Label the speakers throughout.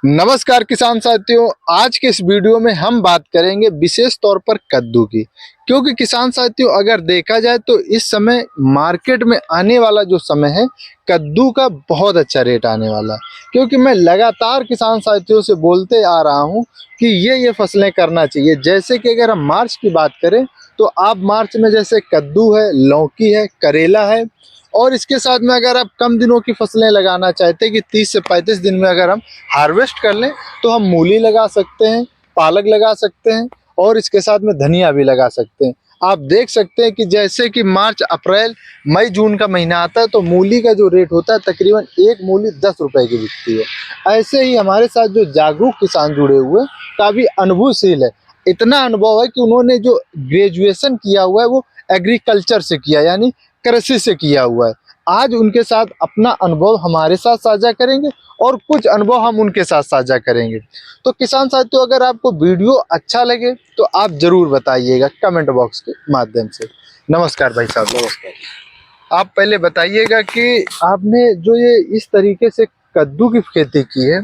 Speaker 1: नमस्कार किसान साथियों, आज के इस वीडियो में हम बात करेंगे विशेष तौर पर कद्दू की। क्योंकि किसान साथियों अगर देखा जाए तो इस समय मार्केट में आने वाला जो समय है कद्दू का बहुत अच्छा रेट आने वाला है। क्योंकि मैं लगातार किसान साथियों से बोलते आ रहा हूं कि ये फसलें करना चाहिए। जैसे कि अगर हम मार्च की बात करें तो आप मार्च में जैसे कद्दू है, लौकी है, करेला है, और इसके साथ में अगर आप कम दिनों की फसलें लगाना चाहते हैं कि 30 से 35 दिन में अगर हम हार्वेस्ट कर लें तो हम मूली लगा सकते हैं, पालक लगा सकते हैं और इसके साथ में धनिया भी लगा सकते हैं। आप देख सकते हैं कि जैसे कि मार्च, अप्रैल, मई, जून का महीना आता है तो मूली का जो रेट होता है तकरीबन एक मूली 10 रुपए की बिकती है। ऐसे ही हमारे साथ जो जागरूक किसान जुड़े हुए हैं काफ़ी अनुभवशील है। इतना अनुभव है कि उन्होंने जो ग्रेजुएशन किया हुआ है वो एग्रीकल्चर से किया, यानी कृषि से किया हुआ है। आज उनके साथ अपना अनुभव हमारे साथ साझा करेंगे और कुछ अनुभव हम उनके साथ साझा करेंगे। तो किसान साथियों अगर आपको वीडियो अच्छा लगे तो आप जरूर बताइएगा कमेंट बॉक्स के माध्यम से। नमस्कार भाई साहब। नमस्कार। आप पहले बताइएगा कि आपने जो ये इस तरीके से कद्दू की खेती की है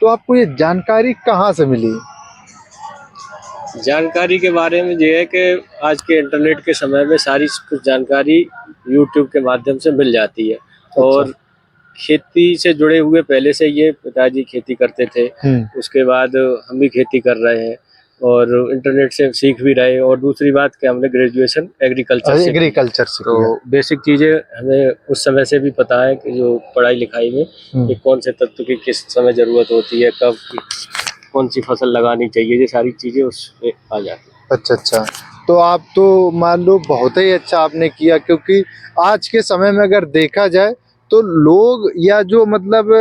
Speaker 1: तो आपको ये जानकारी कहाँ से मिली?
Speaker 2: जानकारी के बारे में ये है कि आज के इंटरनेट के समय में सारी कुछ जानकारी यूट्यूब के माध्यम से मिल जाती है। और खेती से जुड़े हुए पहले से ये पिताजी खेती करते थे, उसके बाद हम भी खेती कर रहे हैं और इंटरनेट से सीख भी रहे हैं। और दूसरी बात कि हमने ग्रेजुएशन एग्रीकल्चर से तो बेसिक चीज़ें हमें उस समय से भी पता है कि जो पढ़ाई लिखाई में कि कौन से तत्व की किस समय ज़रूरत होती है, कब कौन सी फसल लगानी चाहिए, ये सारी चीज़ें उसमें आ जाती हैं।
Speaker 1: अच्छा। तो आप तो मान लो बहुत ही अच्छा आपने किया, क्योंकि आज के समय में अगर देखा जाए तो लोग या जो मतलब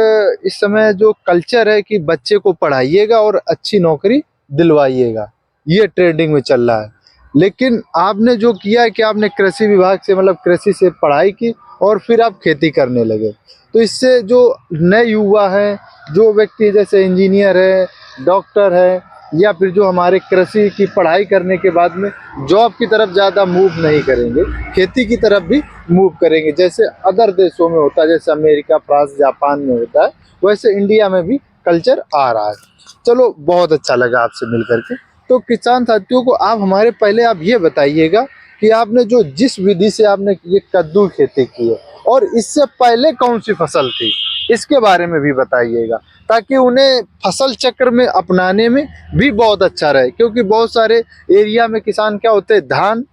Speaker 1: इस समय जो कल्चर है कि बच्चे को पढ़ाइएगा और अच्छी नौकरी दिलवाइएगा, ये ट्रेंडिंग में चल रहा है। लेकिन आपने जो किया है कि आपने कृषि विभाग से मतलब कृषि से पढ़ाई की और फिर आप खेती करने लगे। तो इससे जो नए युवा हैं, जो व्यक्ति जैसे इंजीनियर है, डॉक्टर है, या फिर जो हमारे कृषि की पढ़ाई करने के बाद में जॉब की तरफ ज़्यादा मूव नहीं करेंगे, खेती की तरफ भी मूव करेंगे। जैसे अदर देशों में होता है, जैसे अमेरिका, फ्रांस, जापान में होता है, वैसे इंडिया में भी कल्चर आ रहा है। चलो बहुत अच्छा लगा आपसे मिल करके। तो किसान साथियों को आप हमारे पहले आप ये बताइएगा कि आपने जो जिस विधि से आपने ये कद्दू खेती की है और इससे पहले कौन सी फसल थी, इसके बारे में भी बताइएगा, ताकि उन्हें फसल चक्र में अपनाने में भी बहुत अच्छा रहे। क्योंकि बहुत सारे एरिया में किसान क्या होते हैं, धान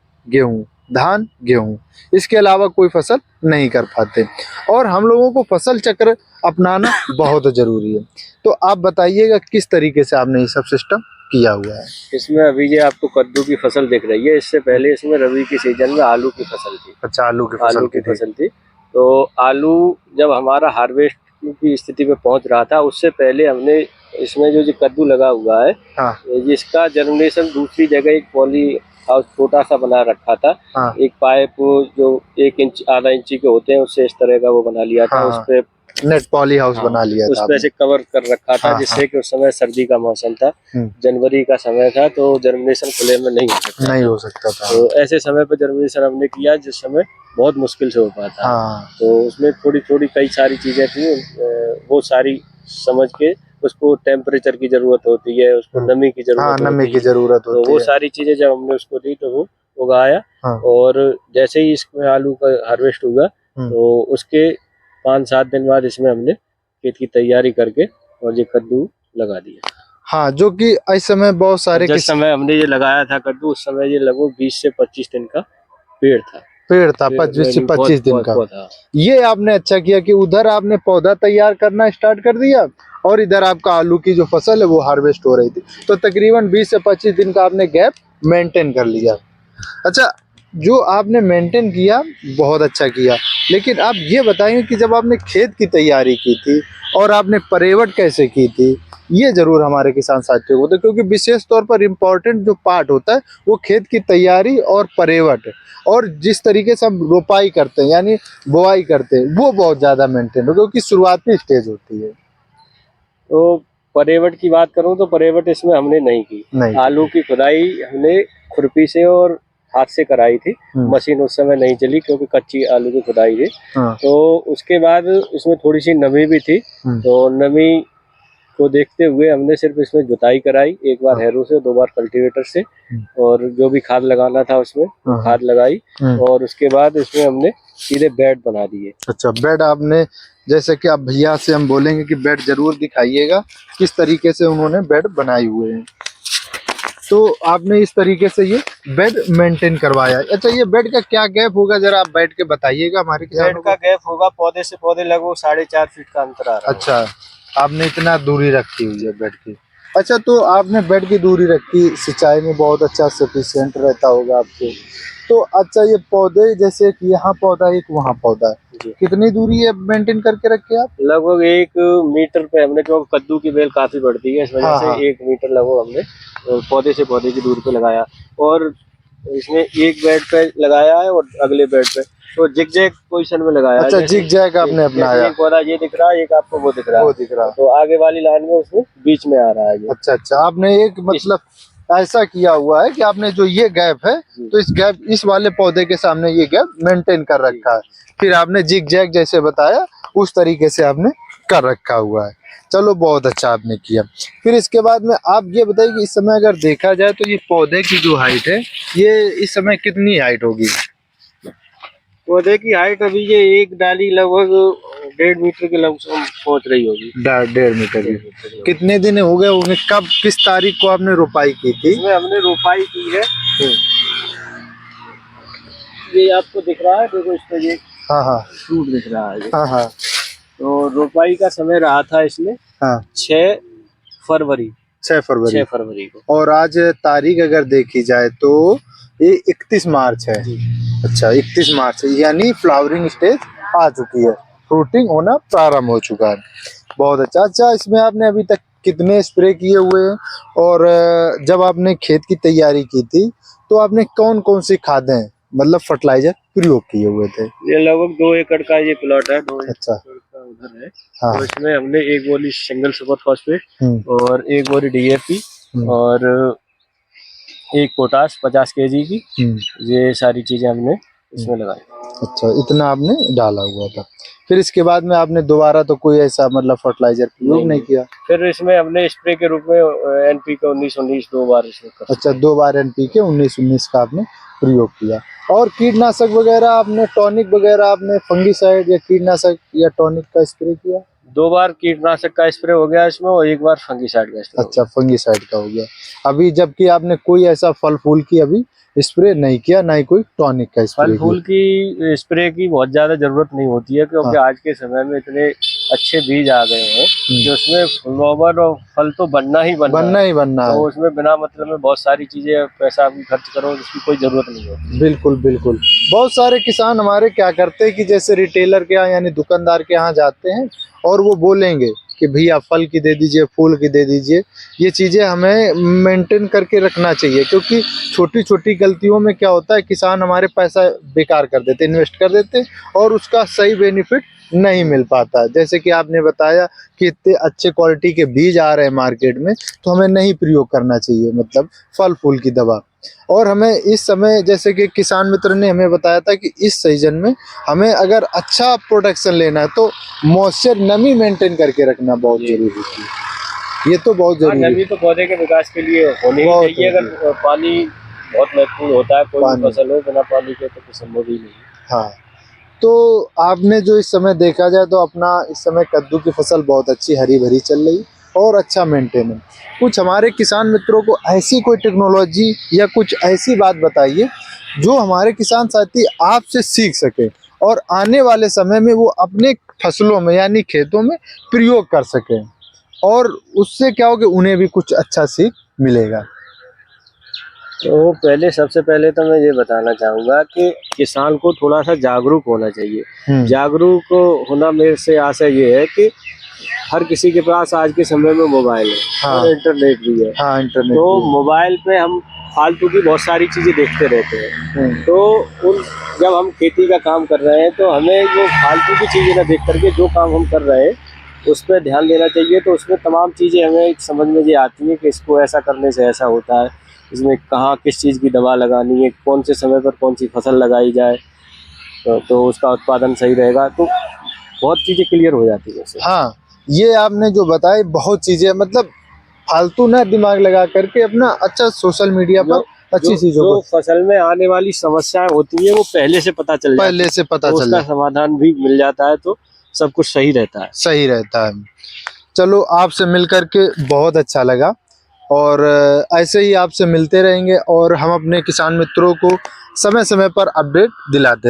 Speaker 1: गेहूं, इसके अलावा कोई फसल नहीं कर पाते, और हम लोगों को फसल चक्र अपनाना बहुत जरूरी है। तो आप बताइएगा किस तरीके से आपने ये सब सिस्टम किया हुआ है।
Speaker 2: इसमें अभी ये आपको कद्दू की फसल दिख रही है, इससे पहले इसमें रबी की सीजन में आलू की फसल थी।
Speaker 1: अच्छा, आलू की फसल
Speaker 2: थी। तो आलू जब हमारा हार्वेस्ट की स्थिति में पहुंच रहा था, उससे पहले हमने इसमें जो कद्दू लगा हुआ है,
Speaker 1: हाँ।
Speaker 2: जिसका जर्मिनेशन दूसरी जगह एक पॉली हाउस छोटा सा बना रखा था।
Speaker 1: हाँ।
Speaker 2: एक पाइप जो 1 इंच आधा इंची के होते हैं, उससे इस तरह का वो बना लिया था। उस पे
Speaker 1: नेट पॉली हाउस बना लिया था,
Speaker 2: उस पे से कवर कर रखा था, जिससे कि उस समय सर्दी का मौसम था, जनवरी का समय था, तो जर्मिनेशन खुले में नहीं हो सकता था। तो ऐसे समय पर जर्मिनेशन हमने किया जिस समय बहुत मुश्किल से हो पाता है। तो उसमें थोड़ी कई सारी चीजें थी, वो सारी समझ के उसको टेम्परेचर की जरूरत होती है, उसको नमी की जरूरत होती है। तो वो सारी चीजें जब हमने उसको दी तो वो उगाया। और जैसे ही इसमें आलू का हार्वेस्ट हुआ तो उसके 5-7 दिन बाद इसमें हमने खेत की तैयारी करके और ये कद्दू लगा दिया।
Speaker 1: हाँ, जो कि इस समय बहुत सारे
Speaker 2: जिस समय हमने ये लगाया था कद्दू, उस समय ये लगभग 20 से 25 दिन का पेड़ था
Speaker 1: 25 से 25 दिन का। ये आपने अच्छा किया कि उधर आपने पौधा तैयार करना स्टार्ट कर दिया और इधर आपका आलू की जो फसल है वो हार्वेस्ट हो रही थी। तो तकरीबन 20 से 25 दिन का आपने गैप मेंटेन कर लिया। अच्छा, जो आपने मेंटेन किया बहुत अच्छा किया। लेकिन आप ये बताएंगे कि जब आपने खेत की तैयारी की थी और आपने परेवट कैसे की थी, ये जरूर हमारे किसान साथियों को, तो क्योंकि विशेष तौर पर इम्पोर्टेंट जो पार्ट होता है वो खेत की तैयारी और परेवट, और जिस तरीके से हम रोपाई करते हैं यानी बुआई करते हैं, वो बहुत ज़्यादा मेंटेन हो, क्योंकि शुरुआती स्टेज होती है।
Speaker 2: तो परेवट की बात करूं तो परेवट इसमें हमने नहीं की। आलू की खुदाई हमने खुरपी से और हाथ से कराई थी। मशीन उस समय नहीं चली क्योंकि कच्ची आलू की खुदाई थी। तो उसके बाद इसमें थोड़ी सी नमी भी थी, तो नमी को देखते हुए हमने सिर्फ इसमें जुताई कराई, एक बार हैरो से, 2 बार कल्टीवेटर से, और जो भी खाद लगाना था उसमें खाद लगाई, और उसके बाद इसमें हमने सीधे बेड बना दिए।
Speaker 1: अच्छा, बेड आपने, जैसे कि अब भैया से हम बोलेंगे कि बेड जरूर दिखाइएगा किस तरीके से उन्होंने बेड बनाए हुए हैं। तो आपने इस तरीके से ये बेड मेंटेन करवाया। अच्छा, ये बेड का क्या गैप होगा, जरा आप बैठ के बताइएगा हमारे किसानों
Speaker 2: बेड का गैप होगा पौधे से पौधे लगभग 4.5 फीट का अंतर आ रहा है।
Speaker 1: अच्छा, आपने इतना दूरी रखी हुई है बेड की। अच्छा, तो आपने बेड की दूरी रखी, सिंचाई में बहुत अच्छा सफिशिएंट रहता होगा आपको। तो अच्छा, ये पौधे जैसे कि यहाँ पौधा एक वहाँ पौधा है, कितनी दूरी है मेंटेन करके रखे आप?
Speaker 2: लगभग 1 मीटर पे हमने, क्योंकि कद्दू की बेल काफी बढ़ती है इस वजह से 1 मीटर लगभग हमने पौधे से पौधे की दूरी पे लगाया, और इसमें एक बेड पे लगाया है और अगले बेड पे तो जिग-जैग पोजीशन में लगाया है।
Speaker 1: अच्छा, जिग-जैग आपने अपनाया।
Speaker 2: एक पौधा ये दिख रहा है, एक आपको वो दिख रहा है, तो आगे वाली लाइन में उसमें बीच में आ रहा है ये।
Speaker 1: अच्छा अच्छा, आपने एक मतलब ऐसा किया हुआ है कि आपने जो ये गैप है, तो इस गैप, इस वाले पौधे के सामने ये गैप मेंटेन कर रखा है, फिर आपने जिग-जैग जैसे बताया उस तरीके से आपने कर रखा हुआ है। चलो, बहुत अच्छा आपने किया। फिर इसके बाद में आप ये बताइए कि इस समय अगर देखा जाए तो ये पौधे की जो हाइट है, ये इस समय कितनी हाइट होगी?
Speaker 2: पौधे की हाइट अभी ये एक डाली लगभग 1.5 मीटर के लगभग पहुंच रही होगी।
Speaker 1: 1.5 मीटर की। कितने दिन हो गए होंगे? कब, किस तारीख को आपने रोपाई की थी?
Speaker 2: इसमें हमने रोपाई की है, ये आपको दिख रहा है, देखो इस पे ये
Speaker 1: हाँ
Speaker 2: फ्रूट दिख रहा है।
Speaker 1: हाँ।
Speaker 2: तो रोपाई का समय रहा था इसमें 6 फरवरी
Speaker 1: 6
Speaker 2: फरवरी को,
Speaker 1: और आज तारीख अगर देखी जाए तो ये 31 मार्च है। अच्छा, 31 मार्च है, यानी फ्लावरिंग स्टेज आ चुकी है, फ्रूटिंग होना प्रारंभ हो चुका है। बहुत अच्छा। अच्छा, इसमें आपने अभी तक कितने स्प्रे किए हुए हैं, और जब आपने खेत की तैयारी की थी तो आपने कौन कौन सी खादें, मतलब फर्टिलाइजर प्रयोग किए हुए थे?
Speaker 2: ये लगभग 2 एकड़ का ये प्लॉट है, 2
Speaker 1: अच्छा,
Speaker 2: एकड़ का उधर है।
Speaker 1: हाँ।
Speaker 2: तो इसमें हमने 1 बोरी सिंगल सुपर फॉस्फेट और 1 बोरी डीएपी और 1 पोटाश 50 केजी की, ये सारी चीजें हमने इसमें लगाई। अच्छा,
Speaker 1: इतना आपने डाला हुआ था। फिर इसके बाद में आपने दोबारा तो कोई ऐसा मतलब फर्टिलाइजर प्रयोग नहीं किया?
Speaker 2: फिर इसमें हमने स्प्रे के रूप में एनपीके 19-19 2 बार इसमें कर।
Speaker 1: अच्छा, 2 बार एनपीके 19-19 का आपने प्रयोग किया। और कीटनाशक वगैरह आपने, टॉनिक वगैरह आपने, फंगीसाइड या कीटनाशक या टॉनिक का स्प्रे किया?
Speaker 2: 2 बार कीटनाशक का स्प्रे हो गया इसमें, और 1 बार फंगीसाइड का स्प्रे।
Speaker 1: अच्छा, फंगीसाइड का हो गया। अभी जबकि आपने कोई ऐसा फल फूल की अभी स्प्रे नहीं किया, ना ही कोई टॉनिक का स्प्रे?
Speaker 2: फल फूल की स्प्रे की बहुत ज्यादा जरूरत नहीं होती है, क्योंकि आज के समय में इतने अच्छे बीज आ गए हैं कि उसमें फ्लावर और फल तो बनना ही बनना है। तो उसमें बिना मतलब में बहुत सारी चीजें, पैसा भी खर्च करो, उसकी कोई जरूरत नहीं होती।
Speaker 1: बिल्कुल बिल्कुल। बहुत सारे किसान हमारे क्या करते हैं कि जैसे रिटेलर के यहाँ यानी दुकानदार के यहाँ जाते हैं और वो बोलेंगे कि भैया फल की दे दीजिए, फूल की दे दीजिए। ये चीज़ें हमें मेंटेन करके रखना चाहिए, क्योंकि छोटी छोटी गलतियों में क्या होता है, किसान हमारे पैसा बेकार कर देते, इन्वेस्ट कर देते, और उसका सही बेनिफिट नहीं मिल पाता। जैसे कि आपने बताया कि इतने अच्छे क्वालिटी के बीज आ रहे हैं मार्केट में, तो हमें नहीं प्रयोग करना चाहिए, मतलब फल फूल की दवा। और हमें इस समय, जैसे कि किसान मित्र ने हमें बताया था कि इस सीजन में हमें अगर अच्छा प्रोडक्शन लेना है तो मॉइस्चर, नमी मेंटेन करके रखना बहुत जरूरी है। ये तो बहुत जरूरी है,
Speaker 2: नमी तो पौधे के विकास के लिए होनी ही चाहिए। अगर पानी बहुत महत्वपूर्ण होता है, कोई भी फसल हो, बिना पानी के तो संभव ही नहीं।
Speaker 1: हाँ, तो आपने जो इस समय देखा जाए तो अपना इस समय कद्दू की फसल बहुत अच्छी हरी भरी चल रही और अच्छा मेंटेन है। कुछ हमारे किसान मित्रों को ऐसी कोई टेक्नोलॉजी या कुछ ऐसी बात बताइए जो हमारे किसान साथी आपसे सीख सके और आने वाले समय में वो अपने फसलों में यानी खेतों में प्रयोग कर सकें, और उससे क्या हो कि उन्हें भी कुछ अच्छा सीख मिलेगा।
Speaker 2: तो पहले, सबसे पहले तो मैं ये बताना चाहूँगा कि किसान को थोड़ा सा जागरूक होना चाहिए। जागरूक होना मेरे से आशय ये है कि हर किसी के पास आज के समय में मोबाइल है और इंटरनेट भी है। इंटरनेट तो मोबाइल पे हम फालतू की बहुत सारी चीज़ें देखते रहते हैं। तो जब हम खेती का काम कर रहे हैं तो हमें वो फालतू की चीज़ें ना देख करके जो काम हम कर रहे हैं उस पर ध्यान देना चाहिए। तो उसमें तमाम चीज़ें हमें समझ में ये आती हैं कि इसको ऐसा करने से ऐसा होता है, इसमें कहाँ किस चीज़ की दवा लगानी है, कौन से समय पर कौन सी फसल लगाई जाए तो उसका उत्पादन सही रहेगा। तो बहुत चीज़ें क्लियर हो जाती है उससे।
Speaker 1: हाँ, ये आपने जो बताई बहुत चीजें, मतलब फालतू ना दिमाग लगा करके अपना अच्छा सोशल मीडिया पर अच्छी चीजों
Speaker 2: जो
Speaker 1: को,
Speaker 2: फसल में आने वाली समस्याएं होती है वो पहले से पता चल जाती
Speaker 1: पहले से पता
Speaker 2: तो
Speaker 1: चल
Speaker 2: उसका
Speaker 1: जाए,
Speaker 2: समाधान भी मिल जाता है, तो सब कुछ सही रहता है।
Speaker 1: सही रहता है। चलो आपसे मिल करके बहुत अच्छा लगा, और ऐसे ही आपसे मिलते रहेंगे और हम अपने किसान मित्रों को समय समय पर अपडेट दिलाते रहेंगे।